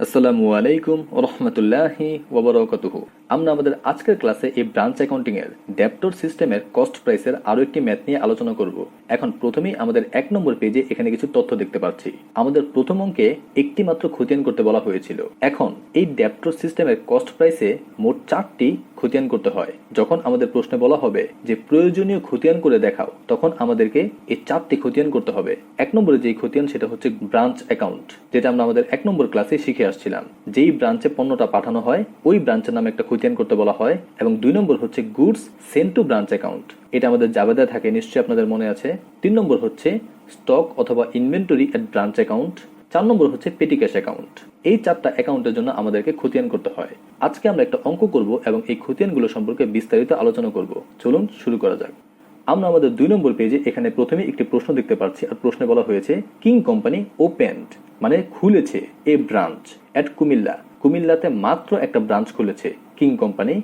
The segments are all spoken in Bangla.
আসসালামু আলাইকুম রহমতুল্লাহি ওয়াবারাকাতুহু। আমরা আমাদের আজকের ক্লাসে এই ব্রাঞ্চ অ্যাকাউন্টিং এর ডেপ্টর সিস্টেমের কস্ট প্রাইসের আরো একটি ম্যাথ নিয়ে আলোচনা করব। এখন প্রথমেই আমাদের 1 নম্বর পেজে এখানে কিছু তথ্য দেখতে পাচ্ছি। আমাদের প্রথম অঙ্কে একটি মাত্র খতিয়ান করতে বলা হয়েছিল। এখন এই ডেপ্টর সিস্টেমের কস্ট প্রাইসে মোট 4টি খতিয়ান করতে হয়। যখন আমাদের প্রশ্নে বলা হবে যে প্রয়োজনীয় খতিয়ান করে দেখাও, তখন আমাদেরকে এই 4টি খতিয়ান করতে হবে। 1 নম্বরে যেই খতিয়ান সেটা হচ্ছে ব্রাঞ্চ অ্যাকাউন্ট, যেটা আমরা আমাদের 1 নম্বর ক্লাসে শিখে আসছিলাম। যেই ব্রাঞ্চে পণ্যটা পাঠানো হয় ওই ব্রাঞ্চের নামে একটা খতিয়ান করতে বলা হয়। এবং 2 নম্বর হচ্ছে goods sent to branch account, এটা আমাদের জাবেদায় থাকে, নিশ্চয়ই আপনাদের মনে আছে। 3 নম্বর হচ্ছে স্টক অথবা ইনভেন্টরি এট ব্রাঞ্চ অ্যাকাউন্ট। 4 নম্বর হচ্ছে পেটি ক্যাশ অ্যাকাউন্ট। এই 4টা অ্যাকাউন্টের জন্য আমাদেরকে খতিয়ান করতে হয়। আজকে আমরা একটা অঙ্ক করব এবং এই খতিয়ানগুলো সম্পর্কে বিস্তারিত আলোচনা করব। চলুন শুরু করা যাক। আমরা আমাদের 2 নম্বর পেজে এখানে প্রথমে একটি প্রশ্ন দেখতে পাচ্ছি, আর প্রশ্নে বলা হয়েছে কিং কোম্পানি ওপেন্ড, মানে খুলেছে এ ব্রাঞ্চ এট কুমিল্লা। কুমিল্লাতে মাত্র একটা ব্রাঞ্চ খুলেছে King company.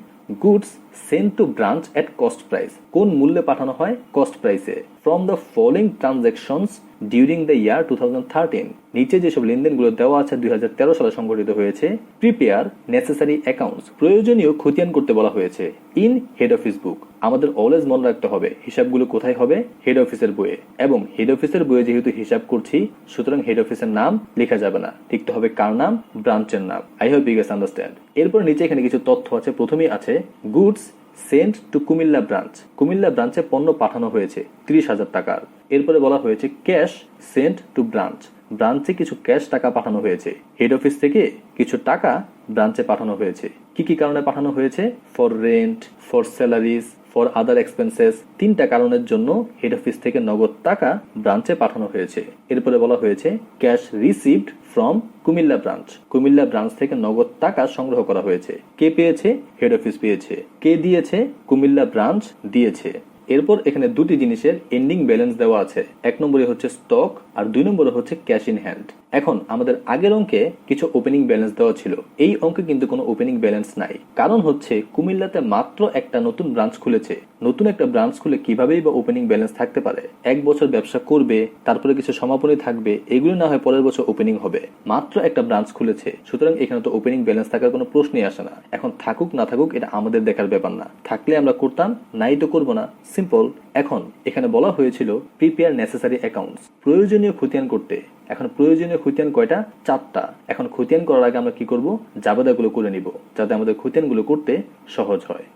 Goods sent to branch at cost price, কোন মূল্যে পাঠানো হয়? কস্ট প্রাইসে। From the following transactions during the year 2013, নিচে যেসব লেনদেনগুলো দেওয়া আছে 2013 সালে সংঘটিত হয়েছে। প্রিপেয়ার নেসেসারি অ্যাকাউন্টস, প্রয়োজনীয় খতিয়ান করতে বলা হয়েছে। ইন হেড অফিস বুক, আমাদের অলওয়েজ মনে রাখতে হবে হিসাবগুলো কোথায় হবে? হেড অফিসের বইয়ে। এবং হেড অফিসের বইয়ে যেহেতু হিসাব করছি, সুতরাং হেড অফিসের নাম লেখা যাবে না, লিখতে হবে কার নাম? ব্রাঞ্চের নাম। I hope you guys understand. এরপর নিচে এখানে কিছু তথ্য আছে। প্রথমেই আছে goods sent to Comilla branch, Comilla ব্রাঞ্চে পণ্য পাঠানো হয়েছে 30,000 টাকার। এরপরে বলা হয়েছে ক্যাশ সেন্ট টু ব্রাঞ্চ, ব্রাঞ্চে কিছু ক্যাশ টাকা পাঠানো হয়েছে। হেড অফিস থেকে কিছু টাকা ব্রাঞ্চে পাঠানো হয়েছে। কি কি কারণে পাঠানো হয়েছে? For rent, for salaries, for other expenses. 3টা কারণের জন্য হেড অফিস থেকে নগদ টাকা ব্রাঞ্চে পাঠানো হয়েছে। এরপরে বলা হয়েছে cash received from Comilla branch, Comilla branch থেকে নগদ টাকা সংগ্রহ করা হয়েছে। কে পেয়েছে? হেড অফিস পেয়েছে। কে দিয়েছে? কুমিল্লা ব্রাঞ্চ দিয়েছে। এরপর এখানে দুটি জিনিসের এন্ডিং ব্যালেন্স দেওয়া আছে। 1 নম্বরে হচ্ছে স্টক আর 2 নম্বরে হচ্ছে ক্যাশ ইন হ্যান্ড। এখন আমাদের আগের অঙ্কে কিছু ওপেনিং ব্যালেন্স দেওয়া ছিল, এই অঙ্কে কিন্তু কোনো ওপেনিং ব্যালেন্স নাই। কারণ হচ্ছে কুমিল্লাতে মাত্র একটা নতুন ব্রাঞ্চ খুলেছে। নতুন একটা ব্রাঞ্চ খুলে কিভাবেই বা ওপেনিং ব্যালেন্স থাকতে পারে? 1 বছর ব্যবসা করবে, তারপরে কিছু সমাপনী থাকবে, এগুলো না হয় পরের বছর ওপেনিং হবে। মাত্র একটা ব্রাঞ্চ খুলেছে, সুতরাং এখানে তো ওপেনিং ব্যালেন্স থাকার কোনো প্রশ্নই আসে না। এখন থাকুক না থাকুক এটা আমাদের দেখার ব্যাপার না, থাকলে আমরা করতাম, নাই তো করবো না, সিম্পল। এখন এখানে বলা হয়েছিল প্রিপেয়ার নেসেসারি অ্যাকাউন্টস, প্রয়োজনীয় খতিয়ান করতে। এখন প্রয়োজনীয় খতিয়ান কয়টা? 4টা। এখন খতিয়ান করার আগে আমরা কি করব? জাবেদাগুলো করে নিব, যাতে আমাদের খতিয়ানগুলো করতে সহজ হয়।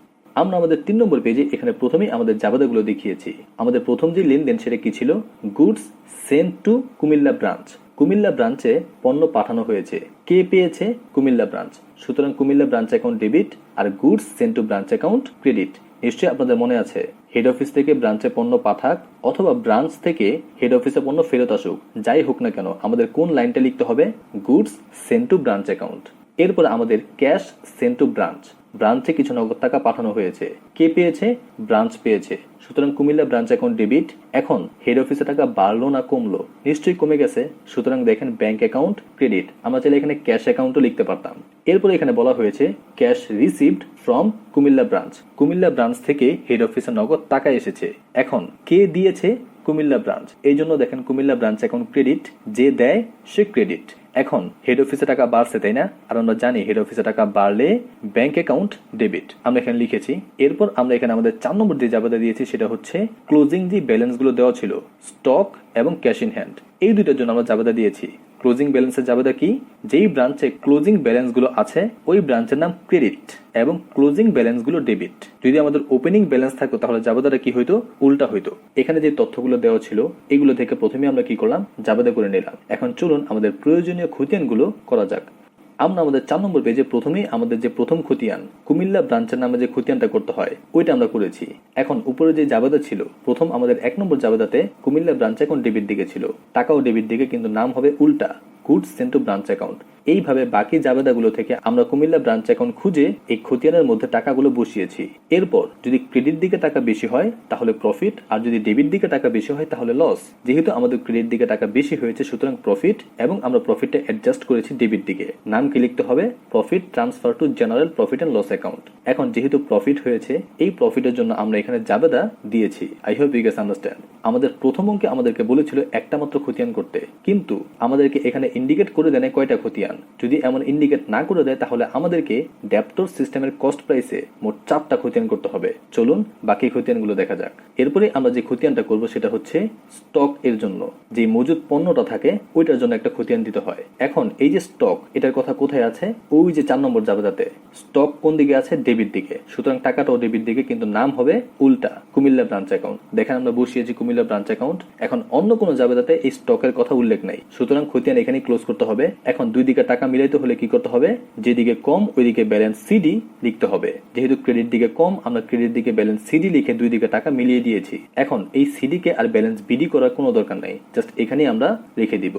আমরা আমাদের 3 নম্বর পেজে এখানে প্রথমেই আমাদের জাবেদাগুলো দেখিয়েছি। আমাদের প্রথম যে লেনদেন সেটা কি ছিল? Goods sent to Comilla branch, Comilla ব্রাঞ্চে পণ্য পাঠানো হয়েছে। কে পেয়েছে? কুমিল্লা ব্রাঞ্চ। সুতরাং কুমিল্লা ব্রাঞ্চ অ্যাকাউন্ট ডেবিট আর goods sent to branch account credit. নিশ্চয়ই আপনাদের মনে আছে, হেড অফিস থেকে ব্রাঞ্চে পণ্য পাঠাক অথবা ব্রাঞ্চ থেকে হেড অফিসে পণ্য ফেরত আসুক, যাই হোক না কেন আমাদের কোন লাইনটা লিখতে হবে? Goods sent to branch account. এরপর আমাদের ক্যাশ সেন্ট টু ব্রাঞ্চ, ব্রাঞ্চে কিছু নগদ টাকা পাঠানো হয়েছে। কে পেয়েছে? ব্রাঞ্চ পেয়েছে। সুতরাং কুমিল্লা ব্রাঞ্চ অ্যাকাউন্ট ডেবিট। এখন হেড অফিসে টাকা বাড়লো না কমলো? নিশ্চয়ই কমে গেছে, সুতরাং দেখেন ব্যাংক অ্যাকাউন্ট ক্রেডিট। আমরা চাইলে এখানে ক্যাশ অ্যাকাউন্টও লিখতে পারতাম। এরপর এখানে বলা হয়েছে cash received from Comilla branch, Comilla branch থেকে হেড অফিসে নগদ টাকা এসেছে। এখন কে দিয়েছে? কুমিল্লা ব্রাঞ্চ। এই জন্য দেখেন কুমিল্লা ব্রাঞ্চ অ্যাকাউন্ট ক্রেডিট, যে দেয় সে ক্রেডিট। এখন হেড অফিসে টাকা বাড়ছে, তাই না? আর আমরা জানি হেড অফিসে টাকা বাড়লে ব্যাংক অ্যাকাউন্ট ডেবিট, আমরা এখানে লিখেছি। এরপর আমরা এখানে আমাদের 4 নম্বর যে জাবেদা দিয়েছি সেটা হচ্ছে ক্লোজিং যে ব্যালেন্স গুলো দেওয়া ছিল, স্টক এবং ক্যাশ ইন হ্যান্ড, এই দুইটার জন্য আমরা জাবেদা দিয়েছি। ক্লোজিং ব্যালেন্সের জাবেদা কি? যেই ব্রাঞ্চে ক্লোজিং ব্যালেন্স গুলো আছে ওই ব্রাঞ্চের নাম ক্রেডিট এবং ক্লোজিং ব্যালেন্স গুলো ডেবিট। যদি আমাদের ওপেনিং ব্যালেন্স থাকতো তাহলে জাবেদাটা কি হইতো? উল্টা হইতো। এখানে যে তথ্যগুলো দেওয়া ছিল এগুলো থেকে প্রথমে আমরা কি করলাম? জাবেদা করে নিলাম। এখন চলুন আমাদের প্রয়োজনীয় খতিয়ানগুলো করা যাক। আমরা আমাদের 4 নম্বর পেজে প্রথমেই আমাদের যে প্রথম খতিয়ান কুমিল্লা ব্রাঞ্চের নামে যে খতিয়ানটা করতে হয় ওইটা আমরা করেছি। এখন উপরে যে জাবেদা ছিল, প্রথম আমাদের 1 নম্বর জাবেদাতে কুমিল্লা ব্রাঞ্চ অ্যাকাউন্ট ডেবিট দিকে ছিল, টাকাও ডেবিট দিকে, কিন্তু নাম হবে উল্টা, goods sent to branch account. এইভাবে বাকি জাবেদাগুলো থেকে আমরা কুমিল্লা ব্রাঞ্চ অ্যাকাউন্ট খুঁজে এই খতিয়ানের মধ্যে টাকাগুলো বসিয়েছি। এরপর যদি ক্রেডিট দিকে টাকা বেশি হয় তাহলে প্রফিট, আর যদি ডেবিট দিকে টাকা বেশি হয় তাহলে লস। যেহেতু আমাদের ক্রেডিট দিকে টাকা বেশি হয়েছে সুতরাং প্রফিট, এবং আমরা প্রফিটটা অ্যাডজাস্ট করেছি ডেবিট দিকে। নাম কি লিখতে হবে? Profit transfer to general profit and loss account. এখন যেহেতু প্রফিট হয়েছে, এই প্রফিটের জন্য আমরা এখানে জাবেদা দিয়েছি। I hope you guys understand. আমাদের প্রথম অঙ্কে আমাদেরকে বলেছিল একটা মাত্র খতিয়ান করতে, কিন্তু আমাদেরকে এখানে ইন্ডিকেট করে দেয় কয়টা খতিয়ান। যদি এমন ইন্ডিকেট না করে দেয় তাহলে আমাদেরকে ডেপ্টর সিস্টেমের কস্ট প্রাইসে মোট 4টা খতিয়ান করতে হবে। চলুন বাকি খতিয়ানগুলো দেখা যাক। এরপরে আমরা যে খতিয়ানটা করব সেটা হচ্ছে স্টক এর জন্য যে মজুদ পণ্যটা থাকে ওইটার জন্য একটা খতিয়ান দিতে হয়। এখন এই যে স্টক, এটার কথা কোথায় আছে? ওই যে 4 নম্বর জাবেদাতে। স্টক কোন দিকে আছে? ডেবিট দিকে। সুতরাং টাকাটাও ডেবিট দিকে, কিন্তু নাম হবে উল্টা, কুমিল্লা ব্রাঞ্চ অ্যাকাউন্ট। দেখেন আমরা বসিয়েছি কুমিল্লা ব্রাঞ্চ অ্যাকাউন্ট। এখন অন্য কোনো জাবেদাতে এই স্টকের কথা উল্লেখ নাই, সুতরাং খতিয়ান এখানে ক্লোজ করতে হবে। এখন দুই দিকে টাকা মিলাইতে হলে কি করতে হবে? যেদিকে কম ওইদিকে ব্যালেন্স সিডি লিখতে হবে। যেহেতু ক্রেডিট দিকে কম, আমরা ক্রেডিট দিকে ব্যালেন্স সিডি লিখে দুই দিকে টাকা মিলিয়ে দিয়েছি। এখন এই সিডি কে আর ব্যালেন্স বিডি করার কোনো দরকার নাই, জাস্ট এখানেই আমরা রেখে দিব।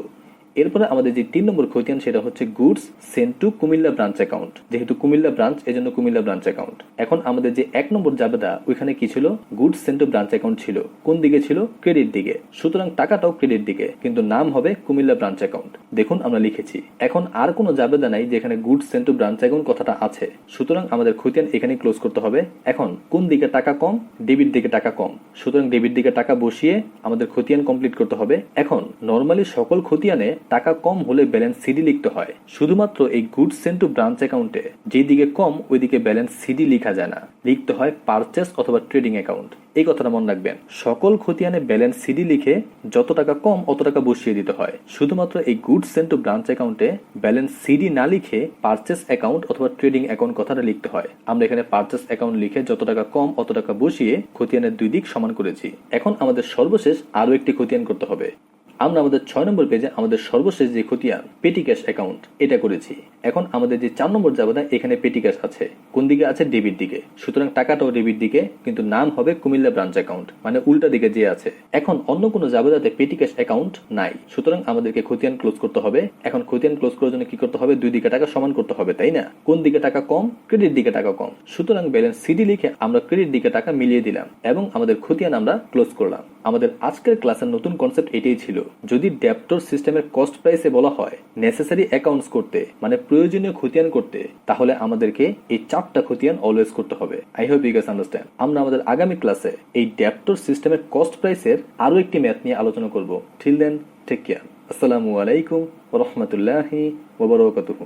এরপরে আমাদের যে 3 নম্বর খতিয়ান সেটা হচ্ছে goods sent to Comilla branch account. যেহেতু কুমিল্লা ব্রাঞ্চ এজন্য কুমিল্লা ব্রাঞ্চ অ্যাকাউন্ট। এখন আমাদের যে 1 নম্বর জাবেদা ওইখানে কি ছিল? Goods sent to branch account ছিল। কোন দিকে ছিল? ক্রেডিট দিকে। সুতরাং টাকাটাও ক্রেডিট দিকে, কিন্তু নাম হবে কুমিল্লা ব্রাঞ্চ অ্যাকাউন্ট। দেখুন আমরা লিখেছি। এখন আর কোনো জাবেদা নাই যেখানে goods sent to branch account কথাটা আছে, সুতরাং আমাদের খতিয়ান এখানে ক্লোজ করতে হবে। এখন কোন দিকে টাকা কম? ডেবিট দিকে টাকা কম, সুতরাং ডেবিট দিকে টাকা বসিয়ে আমাদের খতিয়ান কমপ্লিট করতে হবে। এখন নরমালি সকল খতিয়ানে টাকা কম হলে ব্যালেন্স সিডি লিখতে হয়, শুধুমাত্র এই গুডস সেন্ট টু ব্রাঞ্চ অ্যাকাউন্টে যেদিকে কম ওইদিকে ব্যালেন্স সিডি লেখা যায় না, লিখতে হয় পারচেস অথবা ট্রেডিং অ্যাকাউন্ট। এই কথাটা মনে রাখবেন। সকল খতিয়ানে ব্যালেন্স সিডি লিখে যত টাকা কম অত টাকা বসিয়ে দিতে হয়। শুধুমাত্র এই গুডস সেন্ট টু ব্রাঞ্চ অ্যাকাউন্টে ব্যালেন্স সিডি না লিখে পারচেস অ্যাকাউন্ট অথবা ট্রেডিং অ্যাকাউন্ট কথাটা লিখতে হয়। আমরা এখানে পারচেস অ্যাকাউন্ট লিখে যত টাকা কম অত টাকা বসিয়ে খতিয়ানের দুই দিক সমান করেছি। এখন আমাদের সর্বশেষ আরো একটি খতিয়ান করতে হবে। আমরা আমাদের 6 নম্বর পেজে আমাদের সর্বশেষ যে খতিয়ান পেটি ক্যাশ অ্যাকাউন্ট এটা করেছি। এখন আমাদের যে 4 নম্বর জাবেদা এখানে পেটি ক্যাশ আছে। কোন দিকে আছে? ডেবিট দিকে। সুতরাং টাকাটাও ডেবিট দিকে, কিন্তু নাম হবে কুমিল্লা ব্রাঞ্চ অ্যাকাউন্ট, মানে উল্টা দিকে যে আছে। এখন অন্য কোনো জাবেদাতে পেটি ক্যাশ অ্যাকাউন্ট নাই, সুতরাং আমাদেরকে খতিয়ান ক্লোজ করতে হবে। এখন খতিয়ান ক্লোজ করার জন্য কি করতে হবে? দুই দিকে টাকা সমান করতে হবে, তাই না? কোন দিকে টাকা কম? ক্রেডিট দিকে টাকা কম। সুতরাং ব্যালেন্স সিডি লিখে আমরা ক্রেডিট দিকে টাকা মিলিয়ে দিলাম এবং আমাদের খতিয়ান আমরা ক্লোজ করলাম। আমাদের আজকের ক্লাসের নতুন কনসেপ্ট এটাই ছিল। যদি ডেপ্টর সিস্টেমের কস্ট প্রাইসে বলা হয় নেসেসারি অ্যাকাউন্টস করতে, মানে প্রয়োজনীয় খতিয়ান করতে, তাহলে আমাদেরকে এই 4টা খতিয়ান অলওয়েজ করতে হবে। I hope you guys understand. আমরা আমাদের আগামী ক্লাসে এই ডেপ্টর সিস্টেমের কস্ট প্রাইসের আরো একটি ম্যাথ নিয়ে আলোচনা করব। Till then take care. আসসালামু আলাইকুম ওয়া রাহমাতুল্লাহি ওয়া বারাকাতুহু।